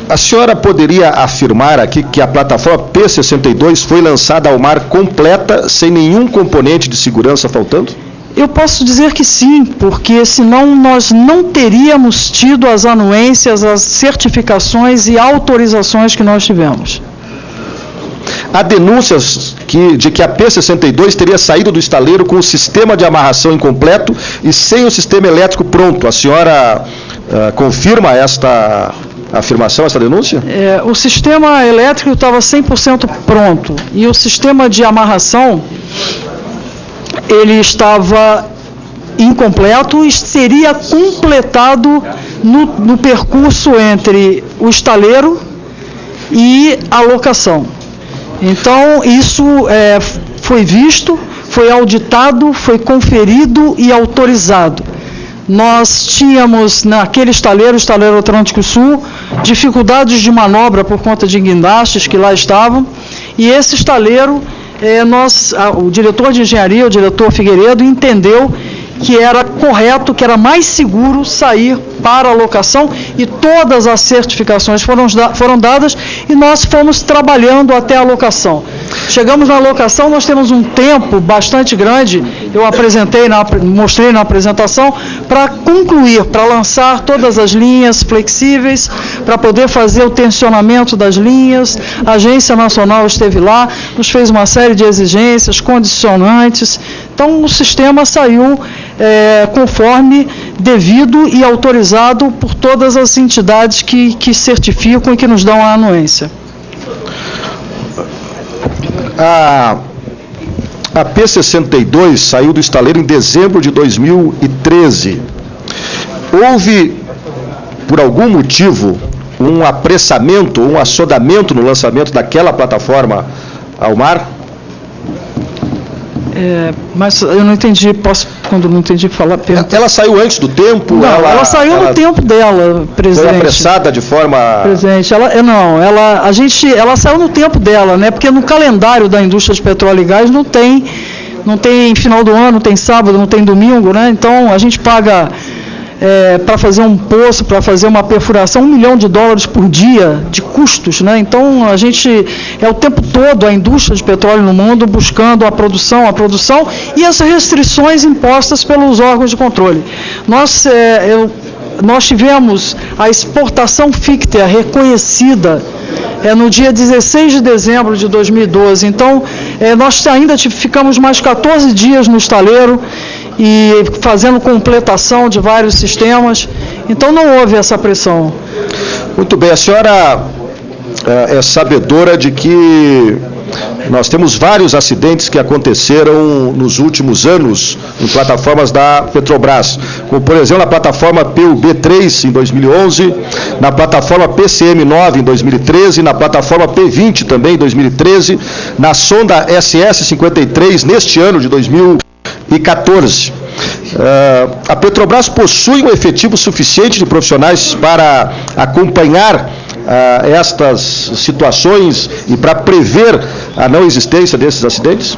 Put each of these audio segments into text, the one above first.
A senhora poderia afirmar aqui que a plataforma P-62 foi lançada ao mar completa, sem nenhum componente de segurança faltando? Eu posso dizer que sim, porque senão nós não teríamos tido as anuências, as certificações e autorizações que nós tivemos. Há denúncias de que a P-62 teria saído do estaleiro com o sistema de amarração incompleto e sem o sistema elétrico pronto. A senhora confirma esta afirmação, essa denúncia? O sistema elétrico estava 100% pronto e o sistema de amarração ele estava incompleto e seria completado no percurso entre o estaleiro e a locação. Então, isso foi visto, foi auditado, foi conferido e autorizado. Nós tínhamos, naquele estaleiro, o estaleiro Atlântico Sul, dificuldades de manobra por conta de guindastes que lá estavam, e esse estaleiro, o diretor de engenharia, o diretor Figueiredo, entendeu que era correto, que era mais seguro sair para a locação, e todas as certificações foram dadas e nós fomos trabalhando até a locação. Chegamos na locação, nós temos um tempo bastante grande, eu mostrei na apresentação, para concluir, para lançar todas as linhas flexíveis, para poder fazer o tensionamento das linhas. A Agência Nacional esteve lá, nos fez uma série de exigências, condicionantes. Então, o sistema saiu conforme devido e autorizado por todas as entidades que certificam e que nos dão a anuência. A P-62 saiu do estaleiro em dezembro de 2013. Houve, por algum motivo, um apressamento, um assodamento no lançamento daquela plataforma ao mar? Mas eu não entendi, quando não entendi, falar perto. Ela saiu antes do tempo? Não, ela saiu no tempo dela, presidente. Foi apressada de forma... Presidente, ela saiu no tempo dela, né? Porque no calendário da indústria de petróleo e gás não tem final do ano, não tem sábado, não tem domingo, né? Então a gente paga para fazer um poço, para fazer uma perfuração, $1 milhão por dia de custos, né? Então a gente o tempo todo a indústria de petróleo no mundo buscando a produção e as restrições impostas pelos órgãos de controle. Nós tivemos a exportação ficta reconhecida no dia 16 de dezembro de 2012. Então, nós ainda ficamos mais 14 dias no estaleiro e fazendo completação de vários sistemas. Então, não houve essa pressão. Muito bem. A senhora é sabedora de que nós temos vários acidentes que aconteceram nos últimos anos em plataformas da Petrobras, como, por exemplo, na plataforma PUB-3 em 2011, na plataforma PCM-9 em 2013, na plataforma P-20 também em 2013, na sonda SS-53 neste ano de 2014. A Petrobras possui um efetivo suficiente de profissionais para acompanhar estas situações e para prever a não existência desses acidentes?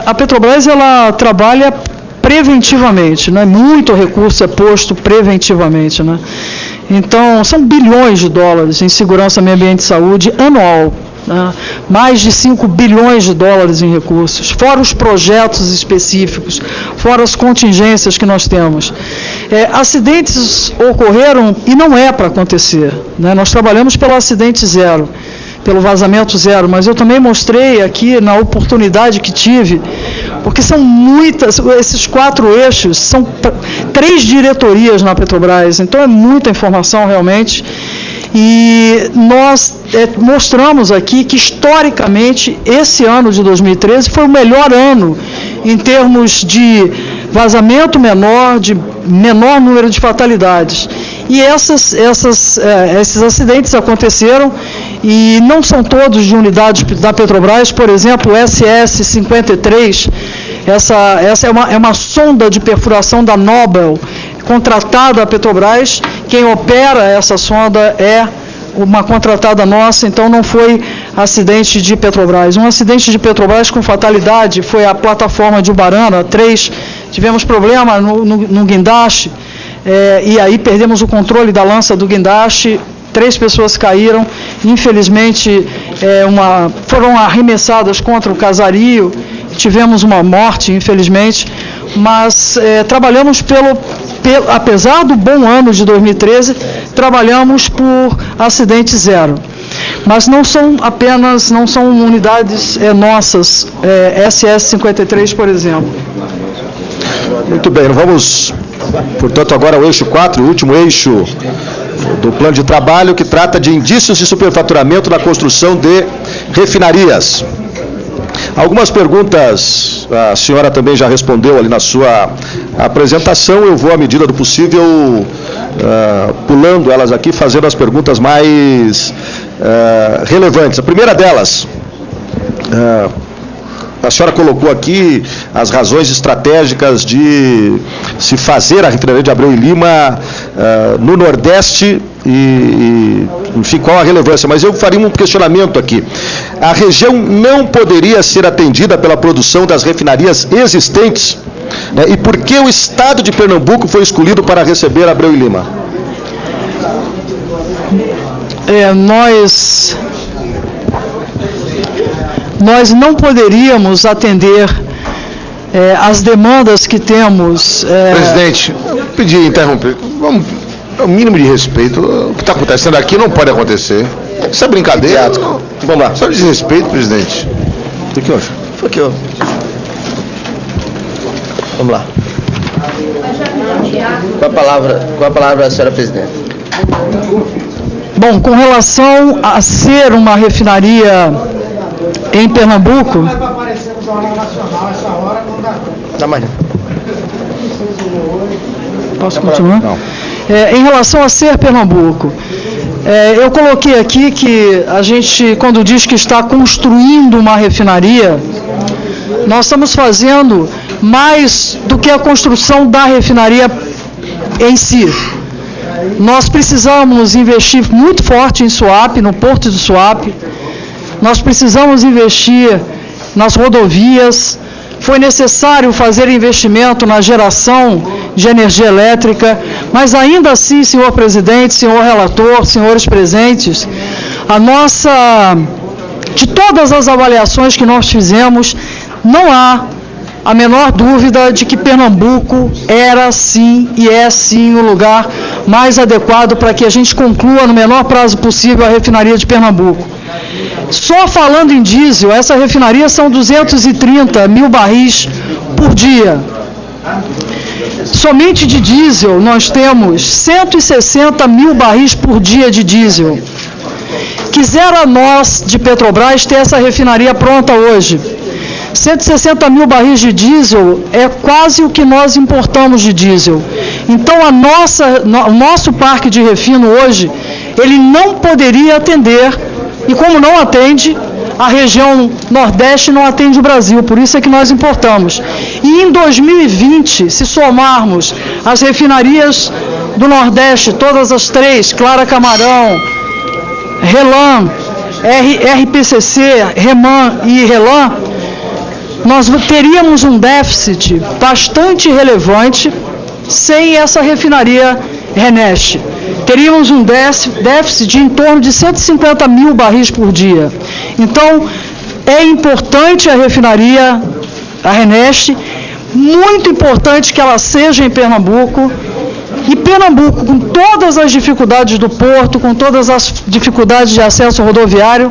A Petrobras ela trabalha preventivamente, né? Muito recurso é posto preventivamente, né? Então, são bilhões de dólares em segurança, meio ambiente e saúde anual. Mais de 5 bilhões de dólares em recursos, fora os projetos específicos, fora as contingências que nós temos. Acidentes ocorreram e não é para acontecer, né? Nós trabalhamos pelo acidente zero, pelo vazamento zero, mas eu também mostrei aqui na oportunidade que tive, porque são muitas, esses 4 eixos, são 3 diretorias na Petrobras, então é muita informação realmente. E nós mostramos aqui que, historicamente, esse ano de 2013 foi o melhor ano em termos de vazamento menor, de menor número de fatalidades. E esses acidentes aconteceram, e não são todos de unidades da Petrobras. Por exemplo, o SS-53, essa é uma sonda de perfuração da Nobel, contratada a Petrobras. Quem opera essa sonda é uma contratada nossa, então não foi acidente de Petrobras. Um acidente de Petrobras com fatalidade foi a plataforma de Ubarana 3, tivemos problema no guindaste, e aí perdemos o controle da lança do guindaste, 3 pessoas caíram, infelizmente foram arremessadas contra o casario, tivemos uma morte, infelizmente, mas trabalhamos apesar do bom ano de 2013, trabalhamos por acidente zero. Mas não são unidades nossas, SS-53, por exemplo. Muito bem, vamos, portanto, agora ao eixo 4, o último eixo do plano de trabalho, que trata de indícios de superfaturamento na construção de refinarias. Algumas perguntas a senhora também já respondeu ali na sua apresentação, eu vou, à medida do possível, pulando elas aqui, fazendo as perguntas mais relevantes. A primeira delas, a senhora colocou aqui as razões estratégicas de se fazer a refinaria de Abreu e Lima no Nordeste e, enfim, qual a relevância? Mas eu faria um questionamento aqui. A região não poderia ser atendida pela produção das refinarias existentes? Né? E por que o estado de Pernambuco foi escolhido para receber Abreu e Lima? Nós não poderíamos atender as demandas que temos. Presidente, eu pedi interromper. Vamos, o mínimo de respeito. O que está acontecendo aqui não pode acontecer. Isso é brincadeira. Vamos lá. Só desrespeito, presidente. O que houve? Foi que houve. Vamos lá. Com a palavra a senhora presidente. Bom, com relação a ser uma refinaria em Pernambuco... Não é para aparecer no Jornal Nacional essa hora, não dá. Dá mais. Posso continuar? Não. Em relação a ser Pernambuco, eu coloquei aqui que a gente, quando diz que está construindo uma refinaria, nós estamos fazendo mais do que a construção da refinaria em si. Nós precisamos investir muito forte em Suape, no porto de Suape. Nós precisamos investir nas rodovias. Foi necessário fazer investimento na geração de energia elétrica, mas ainda assim, senhor presidente, senhor relator, senhores presentes, de todas as avaliações que nós fizemos, não há a menor dúvida de que Pernambuco era sim e é sim o lugar mais adequado para que a gente conclua no menor prazo possível a refinaria de Pernambuco. Só falando em diesel, essa refinaria são 230 mil barris por dia. Somente de diesel nós temos 160 mil barris por dia de diesel. Quisera nós, de Petrobras, ter essa refinaria pronta hoje. 160 mil barris de diesel é quase o que nós importamos de diesel. Então, o nosso parque de refino hoje, ele não poderia atender, e como não atende, a região Nordeste não atende o Brasil, por isso é que nós importamos. E em 2020, se somarmos as refinarias do Nordeste, todas as 3, Clara Camarão, Relan, RPCC, Reman e Relan, nós teríamos um déficit bastante relevante sem essa refinaria RENEST. Teríamos um déficit de em torno de 150 mil barris por dia. Então, é importante a refinaria, a RENEST, muito importante que ela seja em Pernambuco. E Pernambuco, com todas as dificuldades do porto, com todas as dificuldades de acesso rodoviário,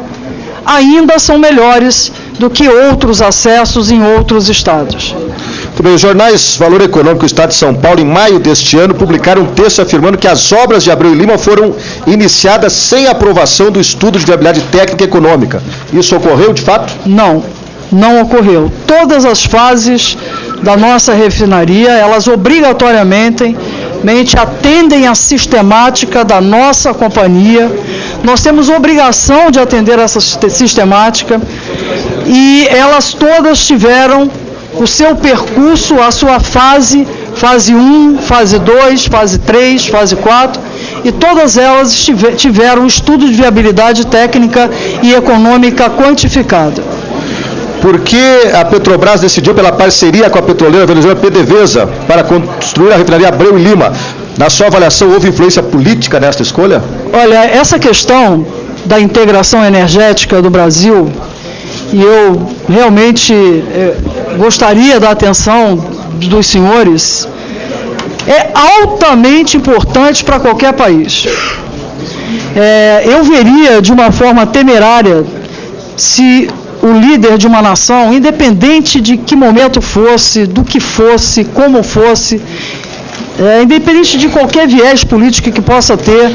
ainda são melhores do que outros acessos em outros estados. Muito bem, os jornais Valor Econômico e Estado de São Paulo, em maio deste ano, publicaram um texto afirmando que as obras de Abreu e Lima foram iniciadas sem aprovação do estudo de viabilidade técnica e econômica. Isso ocorreu, de fato? Não, não ocorreu. Todas as fases da nossa refinaria, elas obrigatoriamente atendem à sistemática da nossa companhia. Nós temos obrigação de atender essa sistemática e elas todas tiveram o seu percurso, a sua fase 1, fase 2, fase 3, fase 4, e todas elas tiveram um estudo de viabilidade técnica e econômica quantificado. Por que a Petrobras decidiu pela parceria com a petroleira venezuelana PDVSA para construir a refinaria Abreu e Lima? Na sua avaliação, houve influência política nesta escolha? Olha, essa questão da integração energética do Brasil, e eu realmente gostaria da atenção dos senhores, é altamente importante para qualquer país. Eu veria de uma forma temerária se o líder de uma nação, independente de que momento fosse, do que fosse, como fosse, independente de qualquer viés político que possa ter,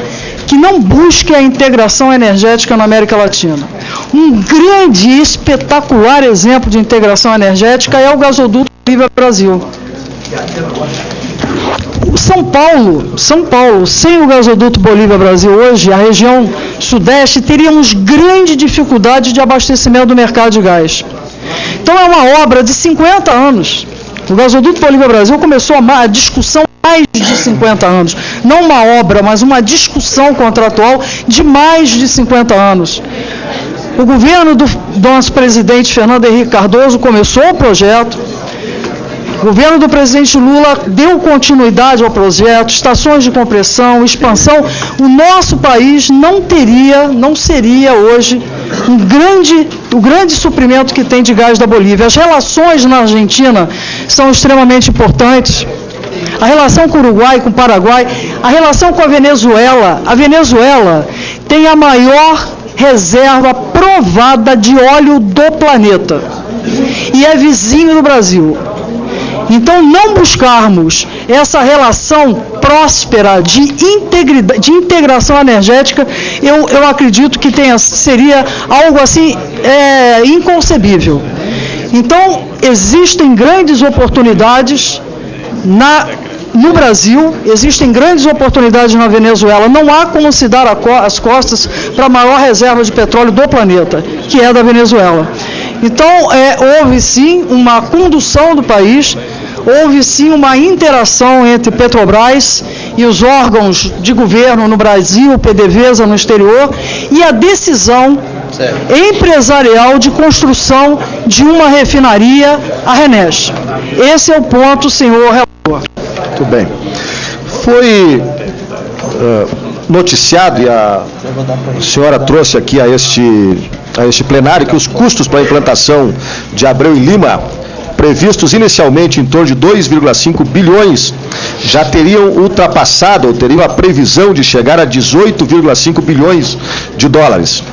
que não busque a integração energética na América Latina. Um grande e espetacular exemplo de integração energética é o gasoduto Bolívia-Brasil. São Paulo, sem o gasoduto Bolívia-Brasil hoje, a região sudeste teríamos grande dificuldade de abastecimento do mercado de gás. Então é uma obra de 50 anos. O gasoduto Bolívia-Brasil começou a discussão há mais de 50 anos. Não uma obra, mas uma discussão contratual de mais de 50 anos. O governo do nosso presidente Fernando Henrique Cardoso começou o projeto. O governo do presidente Lula deu continuidade ao projeto, estações de compressão, expansão. O nosso país não seria hoje o grande suprimento que tem de gás da Bolívia. As relações na Argentina são extremamente importantes. A relação com o Uruguai, com o Paraguai, a relação com a Venezuela. A Venezuela tem a maior reserva provada de óleo do planeta e é vizinho do Brasil. Então, não buscarmos essa relação próspera de integração energética, eu acredito que seria algo assim inconcebível. Então, existem grandes oportunidades no Brasil, existem grandes oportunidades na Venezuela. Não há como se dar as costas para a maior reserva de petróleo do planeta, que é da Venezuela. Então, houve sim uma condução do país, houve sim uma interação entre Petrobras e os órgãos de governo no Brasil, PDVSA no exterior, e a decisão empresarial de construção de uma refinaria, a RENEST. Esse é o ponto, senhor relator. Muito bem. Foi noticiado, e a senhora trouxe aqui a este plenário, que os custos para a implantação de Abreu e Lima, previstos inicialmente em torno de 2,5 bilhões, já teriam ultrapassado, ou teriam a previsão de chegar a 18,5 bilhões de dólares.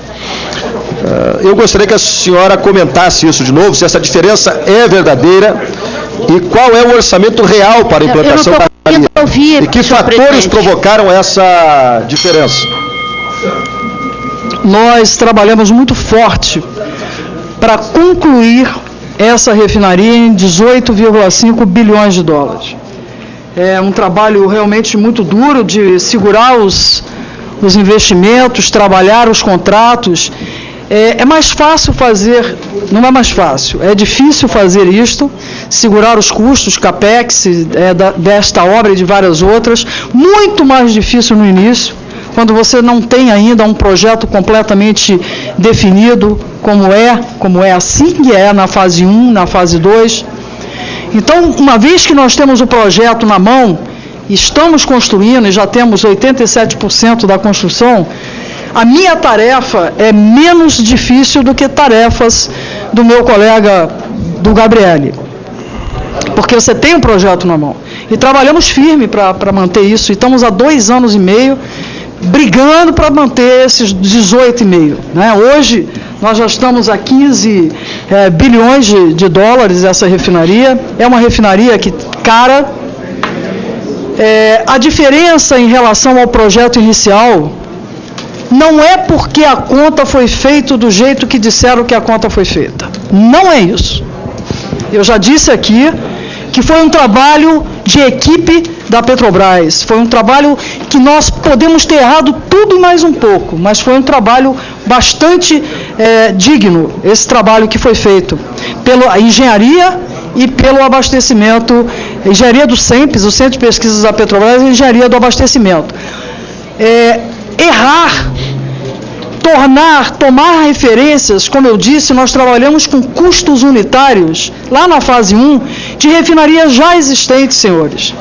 Eu gostaria que a senhora comentasse isso de novo, se essa diferença é verdadeira e qual é o orçamento real para a implantação da refinaria e que fatores provocaram essa diferença. Nós trabalhamos muito forte para concluir essa refinaria em 18,5 bilhões de dólares. É um trabalho realmente muito duro de segurar os investimentos, trabalhar os contratos. É mais fácil fazer, não é mais fácil, é difícil fazer isto, segurar os custos, CAPEX, desta obra e de várias outras, muito mais difícil no início, quando você não tem ainda um projeto completamente definido, como é assim que é na fase 1, na fase 2. Então, uma vez que nós temos o projeto na mão, estamos construindo e já temos 87% da construção, a minha tarefa é menos difícil do que tarefas do meu colega, do Gabriele. Porque você tem um projeto na mão. E trabalhamos firme para manter isso. E estamos há 2 anos e meio brigando para manter esses 18,5. Né? Hoje, nós já estamos a 15 bilhões de dólares essa refinaria. É uma refinaria que cara. A diferença em relação ao projeto inicial não é porque a conta foi feita do jeito que disseram que a conta foi feita. Não é isso. Eu já disse aqui que foi um trabalho de equipe da Petrobras. Foi um trabalho que nós podemos ter errado tudo e mais um pouco, mas foi um trabalho bastante digno, esse trabalho que foi feito pela engenharia e pelo abastecimento, engenharia do CENPES, o Centro de Pesquisas da Petrobras, e engenharia do abastecimento. Tomar referências, como eu disse, nós trabalhamos com custos unitários, lá na fase 1, de refinarias já existentes, senhores.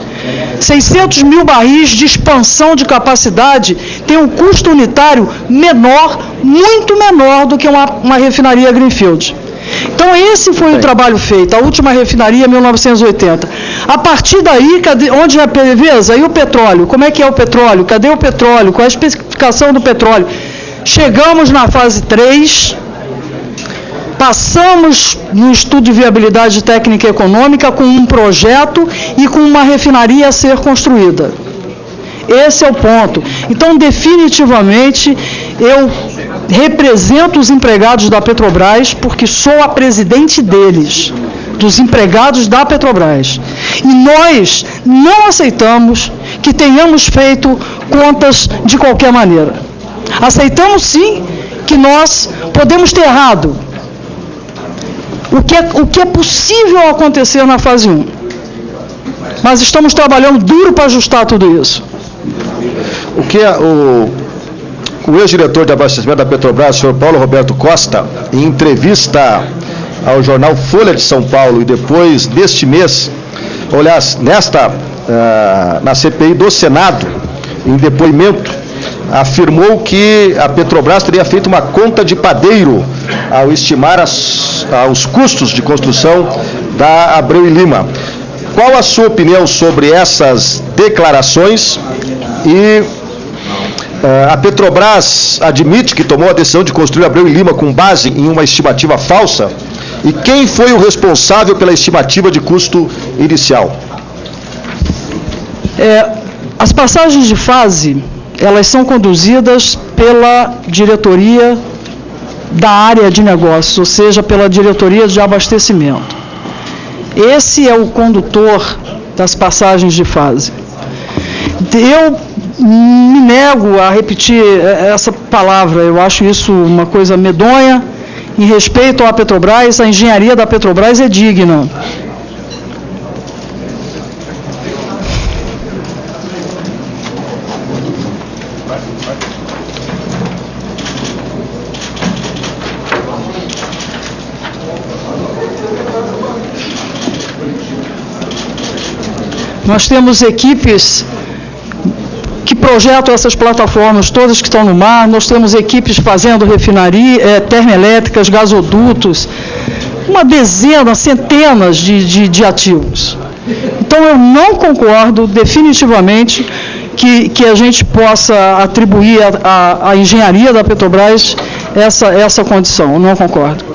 600 mil barris de expansão de capacidade tem um custo unitário menor, muito menor do que uma refinaria Greenfield. Então, esse foi o trabalho feito, a última refinaria, 1980. A partir daí, onde é a PDVSA? E o petróleo? Como é que é o petróleo? Cadê o petróleo? Qual é a especificação do petróleo? Chegamos na fase 3, passamos no estudo de viabilidade técnica e econômica com um projeto e com uma refinaria a ser construída. Esse é o ponto. Então, definitivamente, eu represento os empregados da Petrobras porque sou a presidente deles, dos empregados da Petrobras. E nós não aceitamos que tenhamos feito contas de qualquer maneira. Aceitamos, sim, que nós podemos ter errado. O que é possível acontecer na fase 1. Mas estamos trabalhando duro para ajustar tudo isso. O que o ex-diretor de abastecimento da Petrobras, o senhor Paulo Roberto Costa, em entrevista ao jornal Folha de São Paulo, e depois deste mês, aliás, na CPI do Senado, em depoimento, afirmou que a Petrobras teria feito uma conta de padeiro ao estimar os custos de construção da Abreu e Lima. Qual a sua opinião sobre essas declarações? E a Petrobras admite que tomou a decisão de construir Abreu e Lima com base em uma estimativa falsa? E quem foi o responsável pela estimativa de custo inicial? As passagens de fase, elas são conduzidas pela diretoria da área de negócios, ou seja, pela diretoria de abastecimento. Esse é o condutor das passagens de fase. Eu me nego a repetir essa palavra, eu acho isso uma coisa medonha. Em respeito à Petrobras, a engenharia da Petrobras é digna. Nós temos equipes que projetam essas plataformas todas que estão no mar, nós temos equipes fazendo refinaria, termoelétricas, gasodutos, uma dezena, centenas de ativos. Então, eu não concordo definitivamente que a gente possa atribuir à engenharia da Petrobras essa condição, eu não concordo.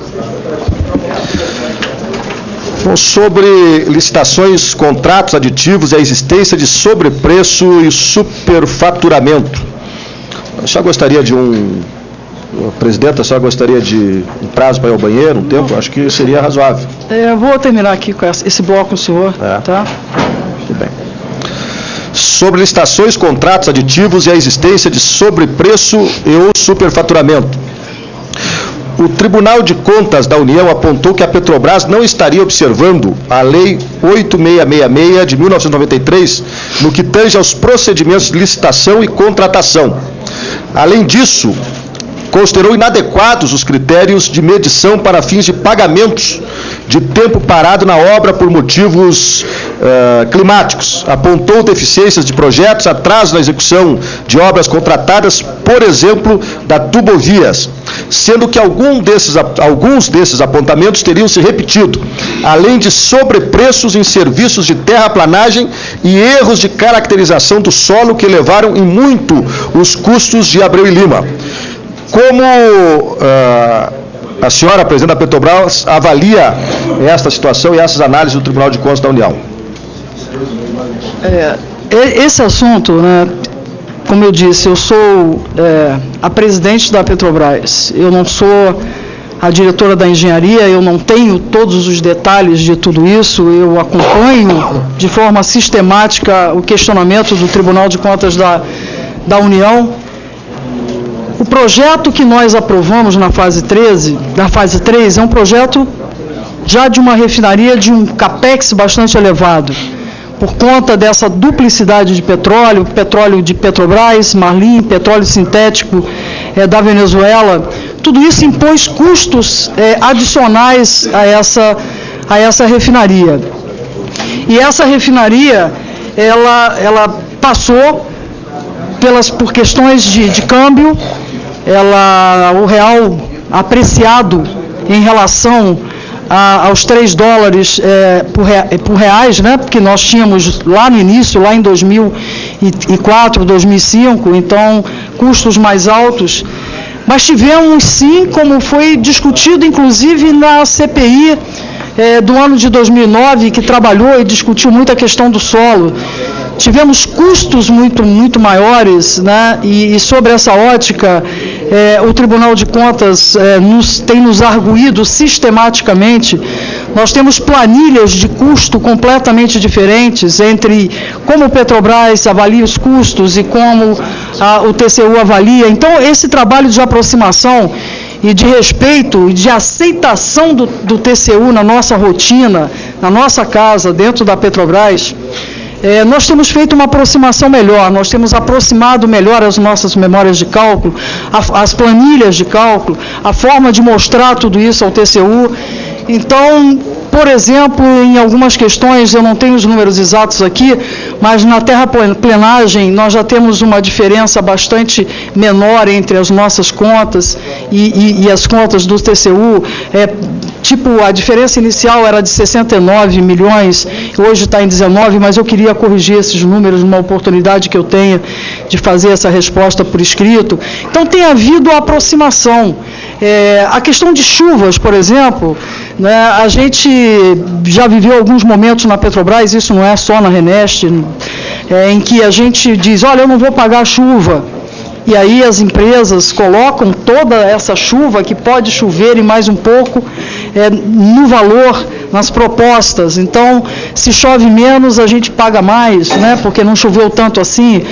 Bom, sobre licitações, contratos aditivos e a existência de sobrepreço e superfaturamento. A senhora gostaria de presidente, a senhora gostaria de um prazo para ir ao banheiro, um tempo? Acho que seria razoável. Eu vou terminar aqui com esse bloco com o senhor, tá? Tudo bem. Sobre licitações, contratos aditivos e a existência de sobrepreço e ou superfaturamento. O Tribunal de Contas da União apontou que a Petrobras não estaria observando a Lei 8666 de 1993 no que tange aos procedimentos de licitação e contratação. Além disso, considerou inadequados os critérios de medição para fins de pagamentos de tempo parado na obra por motivos climáticos. Apontou deficiências de projetos, atraso na execução de obras contratadas, por exemplo, da Tubovias, sendo que alguns desses apontamentos teriam se repetido, além de sobrepreços em serviços de terraplanagem e erros de caracterização do solo que elevaram em muito os custos de Abreu e Lima. Como a senhora, presidente da Petrobras, avalia esta situação e essas análises do Tribunal de Contas da União? Esse assunto, né, como eu disse, eu sou a presidente da Petrobras, eu não sou a diretora da engenharia, eu não tenho todos os detalhes de tudo isso, eu acompanho de forma sistemática o questionamento do Tribunal de Contas da União. O projeto que nós aprovamos na fase 3 é um projeto já de uma refinaria de um capex bastante elevado, por conta dessa duplicidade de petróleo de Petrobras, Marlim, petróleo sintético da Venezuela. Tudo isso impôs custos adicionais a essa refinaria. E essa refinaria, ela passou por questões de câmbio, o real apreciado em relação aos 3 dólares por reais, né? Porque nós tínhamos lá no início, lá em 2004, 2005, então custos mais altos. Mas tivemos sim, como foi discutido inclusive na CPI do ano de 2009, que trabalhou e discutiu muito a questão do solo. Tivemos custos muito maiores, né? E sobre essa ótica, o Tribunal de Contas tem nos arguído sistematicamente. Nós temos planilhas de custo completamente diferentes entre como o Petrobras avalia os custos e como o TCU avalia. Então, esse trabalho de aproximação e de respeito e de aceitação do TCU na nossa rotina, na nossa casa, dentro da Petrobras, nós temos feito uma aproximação melhor, nós temos aproximado melhor as nossas memórias de cálculo, as planilhas de cálculo, a forma de mostrar tudo isso ao TCU. Então, por exemplo, em algumas questões, eu não tenho os números exatos aqui, mas na terraplenagem nós já temos uma diferença bastante menor entre as nossas contas e as contas do TCU. A diferença inicial era de 69 milhões, hoje está em 19, mas eu queria corrigir esses números numa oportunidade que eu tenha de fazer essa resposta por escrito. Então, tem havido aproximação. A questão de chuvas, por exemplo, né, a gente já viveu alguns momentos na Petrobras, isso não é só na RENEST, em que a gente diz, olha, eu não vou pagar a chuva. E aí as empresas colocam toda essa chuva, que pode chover e mais um pouco, no valor, nas propostas. Então, se chove menos, a gente paga mais, né, porque não choveu tanto assim.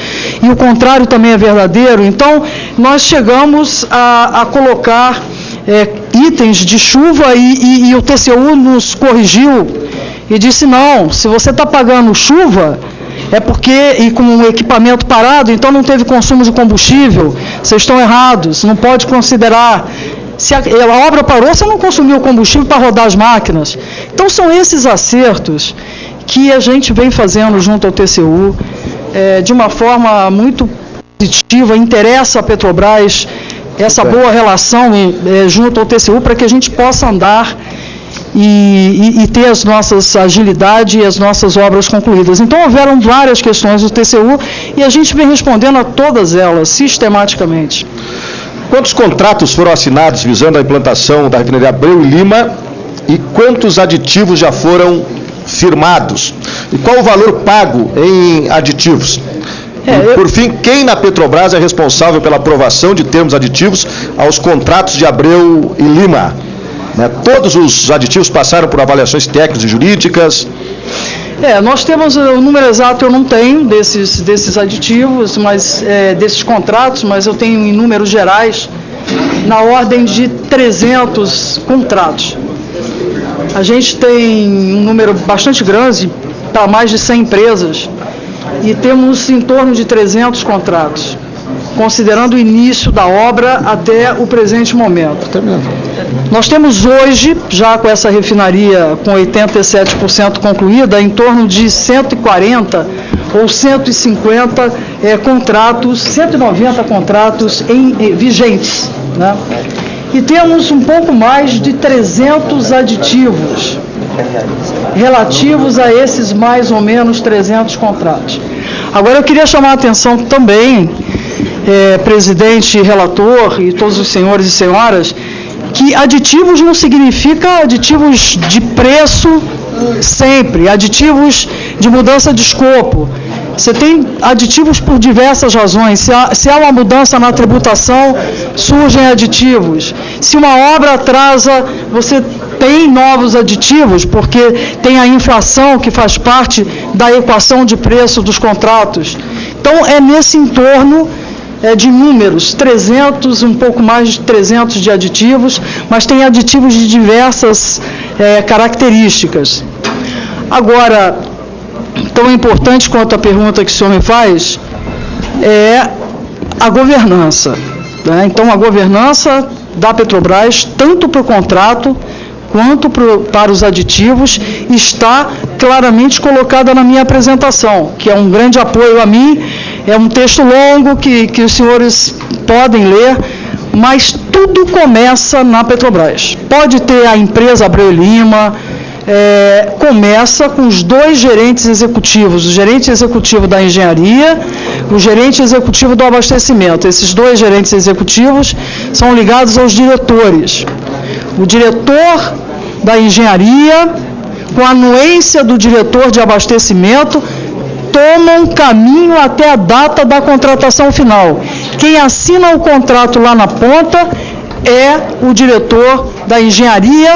E o contrário também é verdadeiro. Então, nós chegamos a colocar itens de chuva e o TCU nos corrigiu e disse, não, se você está pagando chuva, é porque, e com o equipamento parado, então não teve consumo de combustível, vocês estão errados, não pode considerar. Se a obra parou, você não consumiu combustível para rodar as máquinas. Então, são esses acertos que a gente vem fazendo junto ao TCU, de uma forma muito positiva, interessa a Petrobras essa boa relação junto ao TCU, para que a gente possa andar e ter as nossas agilidade e as nossas obras concluídas. Então, houveram várias questões do TCU e a gente vem respondendo a todas elas, sistematicamente. Quantos contratos foram assinados visando a implantação da refinaria Abreu e Lima e quantos aditivos já foram firmados? E qual o valor pago em aditivos? Por fim, quem na Petrobras é responsável pela aprovação de termos aditivos aos contratos de Abreu e Lima? Todos os aditivos passaram por avaliações técnicas e jurídicas? Nós temos o número exato, eu não tenho desses aditivos, mas desses contratos, mas eu tenho em números gerais, na ordem de 300 contratos. A gente tem um número bastante grande, para mais de 100 empresas, e temos em torno de 300 contratos, considerando o início da obra até o presente momento. Nós temos hoje, já com essa refinaria com 87% concluída, em torno de 140 ou 150 contratos, 190 contratos vigentes, né? E temos um pouco mais de 300 aditivos relativos a esses mais ou menos 300 contratos. Agora, eu queria chamar a atenção também, presidente, relator e todos os senhores e senhoras, que aditivos não significa aditivos de preço sempre, aditivos de mudança de escopo. Você tem aditivos por diversas razões. Se há uma mudança na tributação, surgem aditivos. Se uma obra atrasa, você tem novos aditivos, porque tem a inflação que faz parte da equação de preço dos contratos. Então, é nesse entorno de números, 300, um pouco mais de 300 de aditivos, mas tem aditivos de diversas características. Agora, tão importante quanto a pergunta que o senhor me faz é a governança, né? Então, a governança da Petrobras, tanto para o contrato quanto para os aditivos, está claramente colocada na minha apresentação, que é um grande apoio a mim. É um texto longo que os senhores podem ler, mas tudo começa na Petrobras. Pode ter a empresa Abreu e Lima, começa com os dois gerentes executivos, o gerente executivo da engenharia, o gerente executivo do abastecimento. Esses dois gerentes executivos são ligados aos diretores. O diretor da engenharia, com a anuência do diretor de abastecimento, tomam caminho até a data da contratação final. Quem assina o contrato lá na ponta é o diretor da engenharia,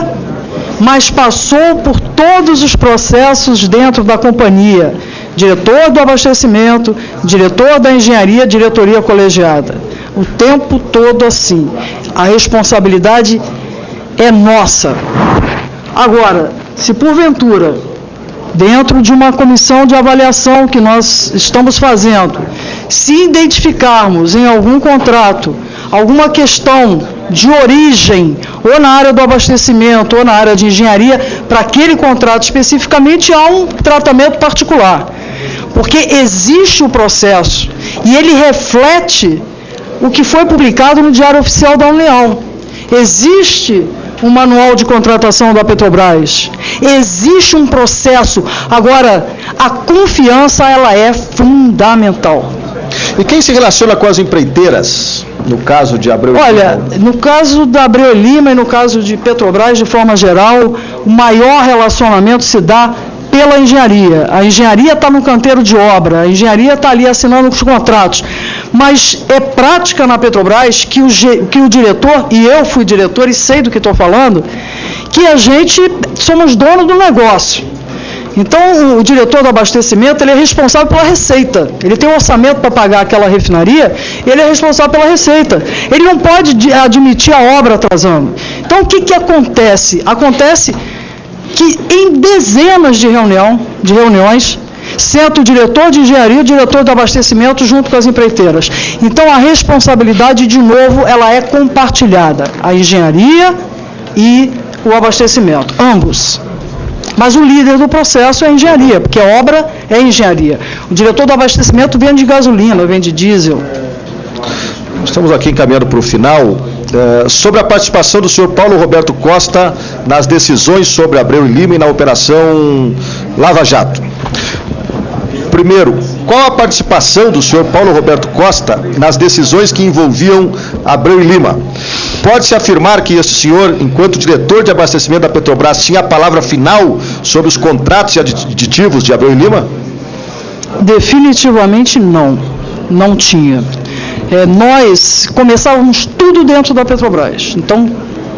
mas passou por todos os processos dentro da companhia. Diretor do abastecimento, diretor da engenharia, diretoria colegiada. O tempo todo assim. A responsabilidade é nossa. Agora, se porventura, dentro de uma comissão de avaliação que nós estamos fazendo, se identificarmos em algum contrato alguma questão de origem, ou na área do abastecimento, ou na área de engenharia, para aquele contrato especificamente, há um tratamento particular. Porque existe o processo, e ele reflete o que foi publicado no Diário Oficial da União. Existe um manual de contratação da Petrobras, existe um processo. Agora, a confiança, ela é fundamental. E quem se relaciona com as empreiteiras, no caso de Abreu e Lima? Olha, no caso da Abreu e Lima e no caso de Petrobras, de forma geral, o maior relacionamento se dá pela engenharia. A engenharia está no canteiro de obra, a engenharia está ali assinando os contratos. Mas é prática na Petrobras que o diretor, e eu fui diretor e sei do que estou falando, que a gente somos dono do negócio. Então, o diretor do abastecimento, ele é responsável pela receita. Ele tem um orçamento para pagar aquela refinaria, ele é responsável pela receita. Ele não pode admitir a obra atrasando. Então, o que acontece? Acontece que em dezenas de reuniões, senta o diretor de engenharia e o diretor do abastecimento junto com as empreiteiras. Então, a responsabilidade, de novo, ela é compartilhada. A engenharia e o abastecimento, ambos. Mas o líder do processo é a engenharia, porque a obra é engenharia. O diretor do abastecimento vende gasolina, vende diesel. Estamos aqui encaminhando para o final. Sobre a participação do senhor Paulo Roberto Costa nas decisões sobre Abreu e Lima e na Operação Lava Jato. Primeiro, qual a participação do senhor Paulo Roberto Costa nas decisões que envolviam Abreu e Lima? Pode-se afirmar que esse senhor, enquanto diretor de abastecimento da Petrobras, tinha a palavra final sobre os contratos e aditivos de Abreu e Lima? Definitivamente não, não tinha. Nós começávamos tudo dentro da Petrobras. Então,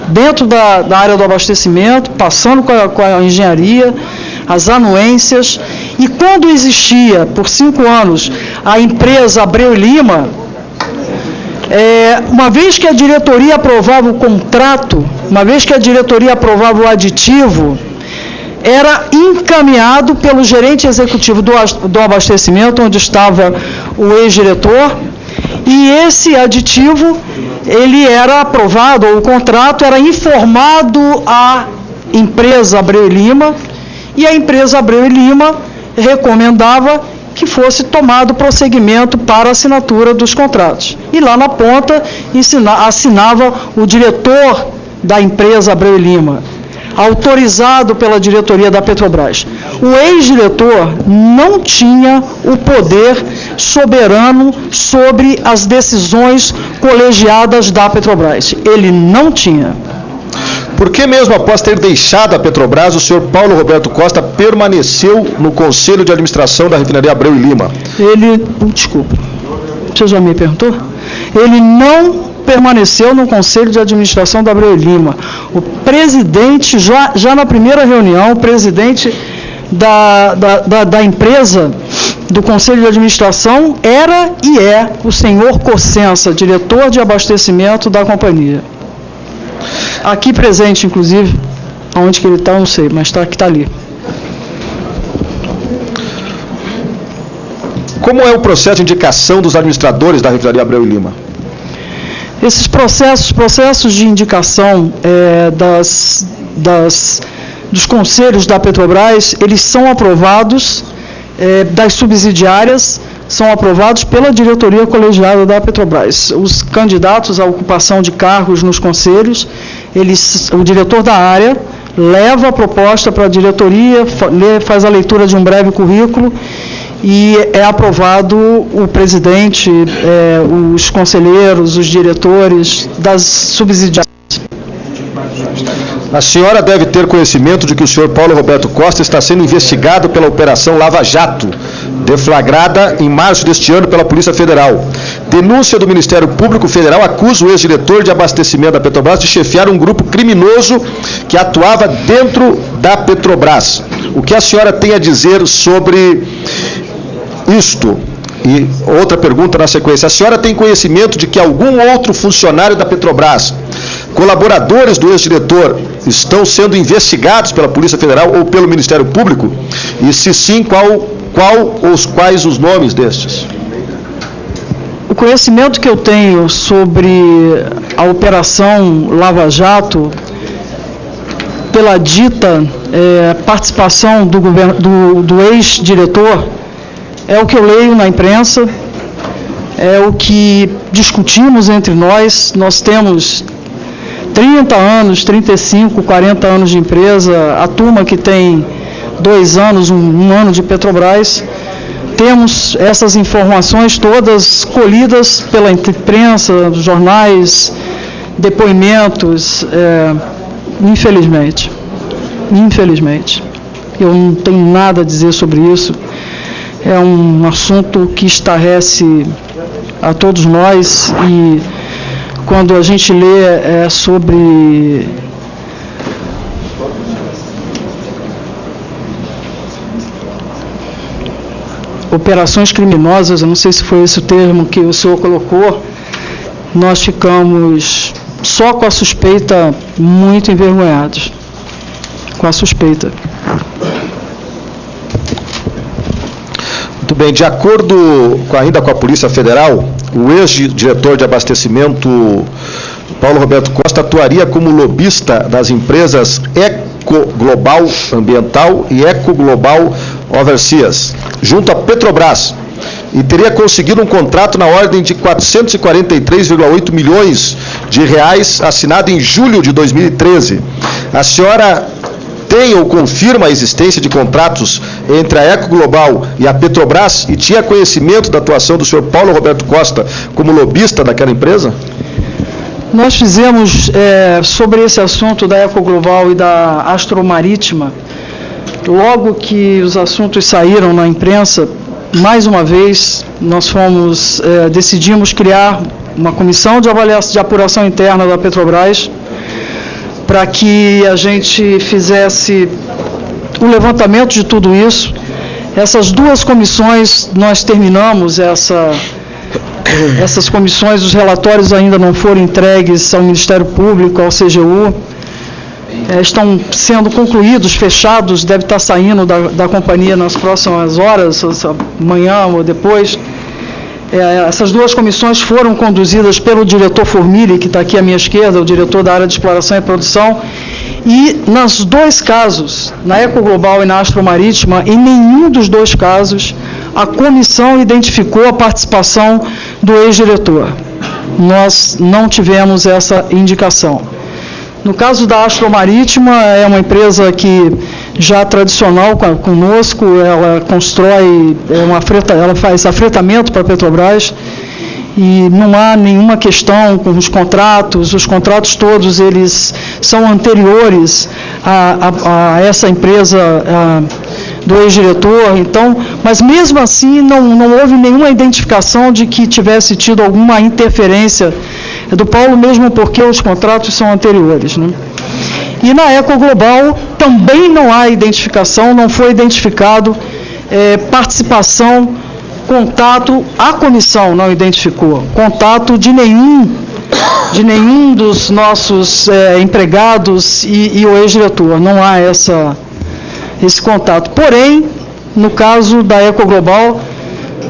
dentro da área do abastecimento, passando com a engenharia, as anuências, e quando existia, por 5 anos, a empresa Abreu e Lima, uma vez que a diretoria aprovava o contrato, uma vez que a diretoria aprovava o aditivo, era encaminhado pelo gerente executivo do abastecimento, onde estava o ex-diretor, e esse aditivo, ele era aprovado, ou o contrato era informado à empresa Abreu e Lima, e a empresa Abreu e Lima recomendava que fosse tomado prosseguimento para a assinatura dos contratos. E lá na ponta assinava o diretor da empresa Abreu e Lima, autorizado pela diretoria da Petrobras. O ex-diretor não tinha o poder soberano sobre as decisões colegiadas da Petrobras. Ele não tinha. Por que mesmo após ter deixado a Petrobras, o senhor Paulo Roberto Costa permaneceu no Conselho de Administração da refinaria Abreu e Lima? Desculpa, você já me perguntou? Ele não permaneceu no Conselho de Administração da Abreu e Lima. O presidente, já na primeira reunião, o presidente da empresa, do Conselho de Administração, era e é o senhor Cossença, diretor de abastecimento da companhia. Aqui presente, inclusive, onde que ele está, não sei, mas está ali. Como é o processo de indicação dos administradores da refinaria Abreu e Lima? Esses processos de indicação dos conselhos da Petrobras, eles são aprovados, das subsidiárias, são aprovados pela diretoria colegiada da Petrobras. Os candidatos à ocupação de cargos nos conselhos, o diretor da área leva a proposta para a diretoria, faz a leitura de um breve currículo e é aprovado o presidente, os conselheiros, os diretores das subsidiárias. A senhora deve ter conhecimento de que o senhor Paulo Roberto Costa está sendo investigado pela Operação Lava Jato, deflagrada em março deste ano pela Polícia Federal. Denúncia do Ministério Público Federal acusa o ex-diretor de abastecimento da Petrobras de chefiar um grupo criminoso que atuava dentro da Petrobras. O que a senhora tem a dizer sobre isto? E outra pergunta na sequência. A senhora tem conhecimento de que algum outro funcionário da Petrobras, colaboradores do ex-diretor, estão sendo investigados pela Polícia Federal ou pelo Ministério Público? E se sim, quais os nomes destes? O conhecimento que eu tenho sobre a Operação Lava Jato, pela dita participação do ex-diretor, é o que eu leio na imprensa, é o que discutimos entre nós. Nós temos 30 anos, 35, 40 anos de empresa, a turma que tem 2 anos, um ano de Petrobras. Temos essas informações todas colhidas pela imprensa, jornais, depoimentos, infelizmente. Eu não tenho nada a dizer sobre isso. É um assunto que estarrece a todos nós e quando a gente lê sobre operações criminosas, eu não sei se foi esse o termo que o senhor colocou, nós ficamos só com a suspeita muito envergonhados. Com a suspeita. Muito bem, de acordo ainda com a Polícia Federal, o ex-diretor de abastecimento, Paulo Roberto Costa, atuaria como lobista das empresas Eco Global Ambiental e Eco Global Overseas, junto à Petrobras, e teria conseguido um contrato na ordem de 443,8 milhões de reais, assinado em julho de 2013. A senhora tem ou confirma a existência de contratos entre a Eco Global e a Petrobras e tinha conhecimento da atuação do senhor Paulo Roberto Costa como lobista daquela empresa? Nós fizemos, sobre esse assunto da Eco Global e da Astromarítima, logo que os assuntos saíram na imprensa, mais uma vez, nós decidimos criar uma comissão de apuração interna da Petrobras, para que a gente fizesse o levantamento de tudo isso. Essas 2 comissões, nós terminamos essas comissões, os relatórios ainda não foram entregues ao Ministério Público, ao CGU, estão sendo concluídos, fechados, deve estar saindo da companhia nas próximas horas, amanhã ou depois. Essas 2 comissões foram conduzidas pelo diretor Formili, que está aqui à minha esquerda, o diretor da área de exploração e produção, e nos 2 casos, na Eco Global e na Astromarítima, em nenhum dos 2 casos, a comissão identificou a participação do ex-diretor. Nós não tivemos essa indicação. No caso da Astromarítima, é uma empresa que já tradicional conosco, ela constrói, ela faz afretamento para a Petrobras e não há nenhuma questão com os contratos todos eles são anteriores a essa empresa do ex-diretor, então, mas mesmo assim não houve nenhuma identificação de que tivesse tido alguma interferência do Paulo, mesmo porque os contratos são anteriores, né? E na Eco Global também não há identificação, não foi identificado participação, contato, a comissão não identificou contato de nenhum dos nossos empregados e o ex-diretor, não há esse contato. Porém, no caso da Eco Global,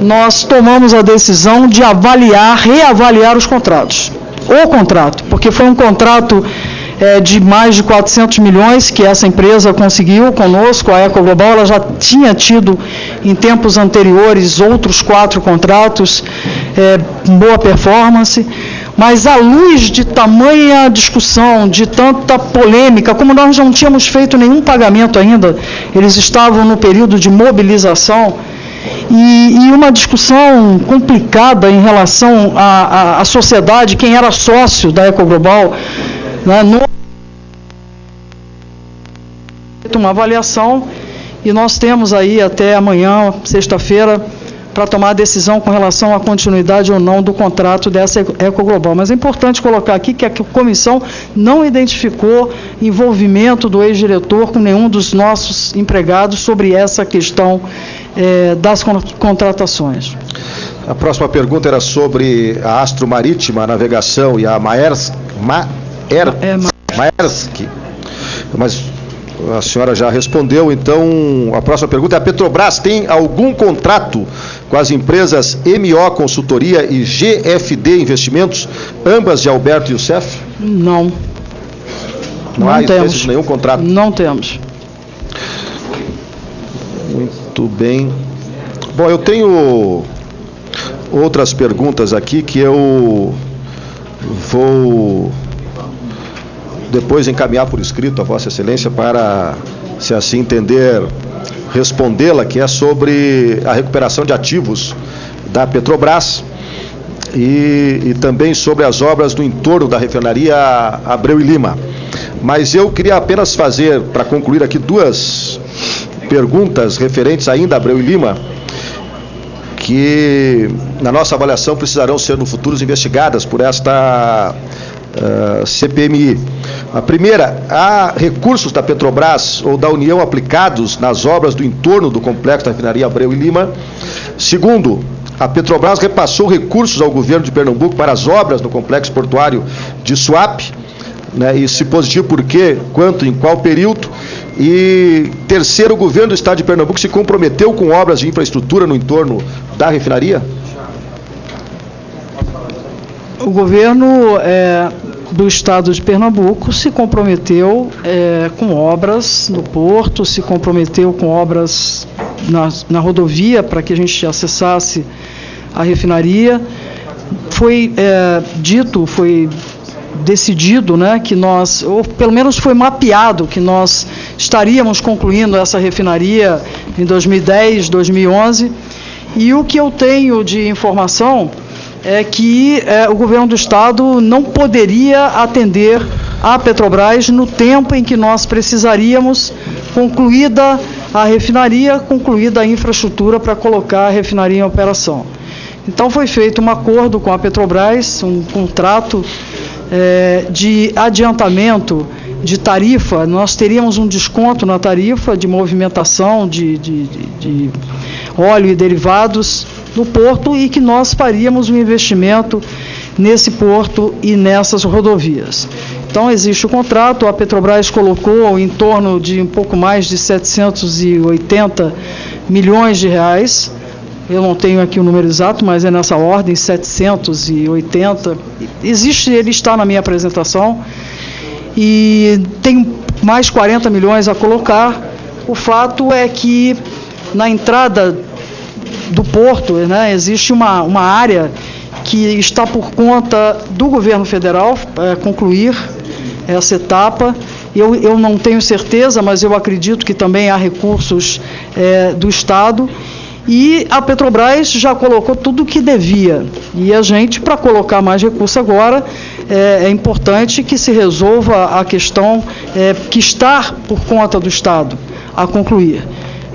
nós tomamos a decisão de reavaliar os contratos. O contrato, porque foi um contrato de mais de 400 milhões que essa empresa conseguiu conosco, a EcoGlobal. Ela já tinha tido em tempos anteriores outros 4 contratos, boa performance, mas à luz de tamanha discussão, de tanta polêmica, como nós não tínhamos feito nenhum pagamento ainda, eles estavam no período de mobilização, e uma discussão complicada em relação à sociedade, quem era sócio da EcoGlobal, né, uma avaliação, e nós temos aí até amanhã, sexta-feira, para tomar a decisão com relação à continuidade ou não do contrato dessa EcoGlobal. Mas é importante colocar aqui que a comissão não identificou envolvimento do ex-diretor com nenhum dos nossos empregados sobre essa questão das contratações. A próxima pergunta era sobre a Astro Marítima, a Navegação e a Maersk. Mas a senhora já respondeu, então a próxima pergunta é: a Petrobras tem algum contrato com as empresas MO Consultoria e GFD Investimentos, ambas de Alberto Youssef? Não. Não temos nenhum contrato? Não temos. Muito bem. Bom, eu tenho outras perguntas aqui que eu vou depois encaminhar por escrito a Vossa Excelência para, se assim entender, respondê-la, que é sobre a recuperação de ativos da Petrobras e também sobre as obras no entorno da refinaria Abreu e Lima. Mas eu queria apenas fazer, para concluir aqui, 2 perguntas referentes ainda a Abreu e Lima, que, na nossa avaliação, precisarão ser no futuro investigadas por esta CPMI. A primeira: há recursos da Petrobras ou da União aplicados nas obras do entorno do complexo da refinaria Abreu e Lima? Segundo, a Petrobras repassou recursos ao governo de Pernambuco para as obras no complexo portuário de Suape, né, e se positivo por quê, quanto, em qual período? E terceiro, o governo do estado de Pernambuco se comprometeu com obras de infraestrutura no entorno da refinaria? O governo do estado de Pernambuco se comprometeu com obras no porto, se comprometeu com obras na rodovia para que a gente acessasse a refinaria. Foi decidido, né, que nós, ou pelo menos foi mapeado, que nós estaríamos concluindo essa refinaria em 2010, 2011, e o que eu tenho de informação é que o governo do estado não poderia atender a Petrobras no tempo em que nós precisaríamos, concluída a refinaria, concluída a infraestrutura para colocar a refinaria em operação. Então foi feito um acordo com a Petrobras, um contrato de adiantamento de tarifa. Nós teríamos um desconto na tarifa de movimentação de óleo e derivados no porto, e que nós faríamos um investimento nesse porto e nessas rodovias. Então existe o contrato, a Petrobras colocou em torno de um pouco mais de 780 milhões de reais, eu não tenho aqui o número exato, mas é nessa ordem, 780, ele está na minha apresentação, e tem mais 40 milhões a colocar. O fato é que na entrada do porto, né, existe uma área que está por conta do governo federal concluir essa etapa. Eu não tenho certeza, mas eu acredito que também há recursos do Estado, e a Petrobras já colocou tudo o que devia, e a gente, para colocar mais recurso agora, é importante que se resolva a questão que está por conta do Estado a concluir.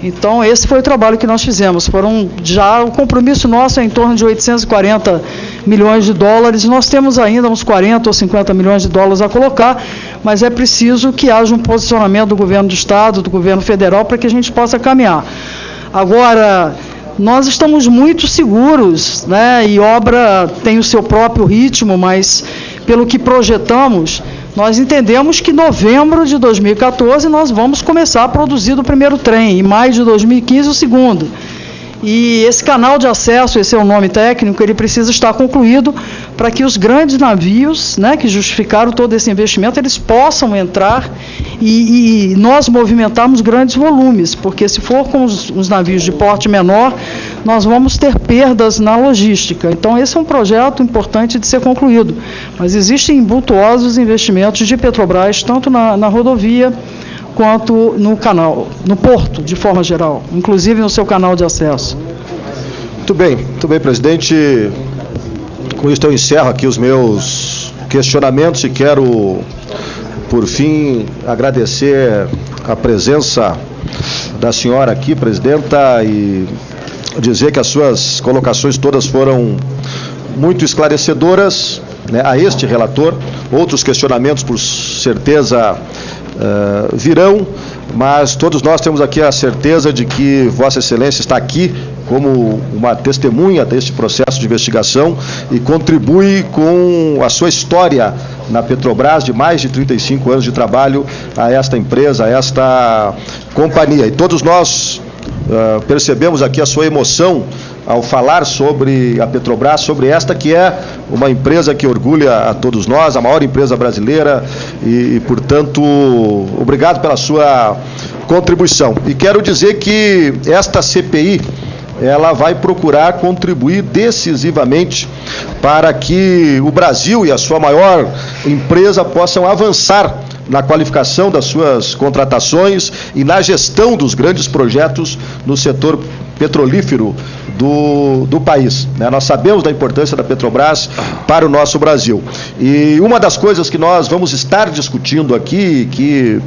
Então, esse foi o trabalho que nós fizemos. O compromisso nosso é em torno de 840 milhões de dólares. Nós temos ainda uns 40 ou 50 milhões de dólares a colocar, mas é preciso que haja um posicionamento do governo do Estado, do governo federal, para que a gente possa caminhar. Agora, nós estamos muito seguros, né, e obra tem o seu próprio ritmo, mas pelo que projetamos, nós entendemos que em novembro de 2014 nós vamos começar a produzir o primeiro trem, em maio de 2015 o segundo. E esse canal de acesso, esse é o nome técnico, ele precisa estar concluído para que os grandes navios, né, que justificaram todo esse investimento, eles possam entrar e nós movimentarmos grandes volumes, porque se for com os navios de porte menor, nós vamos ter perdas na logística. Então, esse é um projeto importante de ser concluído, mas existem vultuosos investimentos de Petrobras, tanto na rodovia, quanto no canal, no porto, de forma geral, inclusive no seu canal de acesso. Muito bem, presidente. Com isso eu encerro aqui os meus questionamentos e quero, por fim, agradecer a presença da senhora aqui, presidenta, e dizer que as suas colocações todas foram muito esclarecedoras, né, a este relator. Outros questionamentos, por certeza, virão, mas todos nós temos aqui a certeza de que Vossa Excelência está aqui como uma testemunha deste processo de investigação e contribui com a sua história na Petrobras de mais de 35 anos de trabalho a esta empresa, a esta companhia. E todos nós percebemos aqui a sua emoção ao falar sobre a Petrobras, sobre esta que é uma empresa que orgulha a todos nós, a maior empresa brasileira e portanto, obrigado pela sua contribuição. E quero dizer que esta CPI, ela vai procurar contribuir decisivamente para que o Brasil e a sua maior empresa possam avançar na qualificação das suas contratações e na gestão dos grandes projetos no setor petrolífero do país, né? Nós sabemos da importância da Petrobras para o nosso Brasil. E uma das coisas que nós vamos estar discutindo aqui, que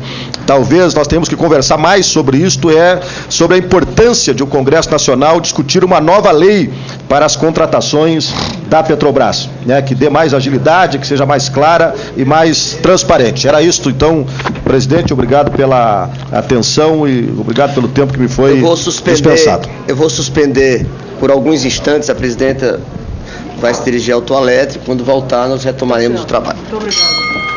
talvez nós tenhamos que conversar mais sobre isto, é sobre a importância de o Congresso Nacional discutir uma nova lei para as contratações da Petrobras, né? Que dê mais agilidade, que seja mais clara e mais transparente. Era isto, então, presidente, obrigado pela atenção e obrigado pelo tempo que me foi dispensado. Eu vou suspender por alguns instantes, a presidenta vai se dirigir ao toalete, quando voltar nós retomaremos o trabalho. Muito obrigado.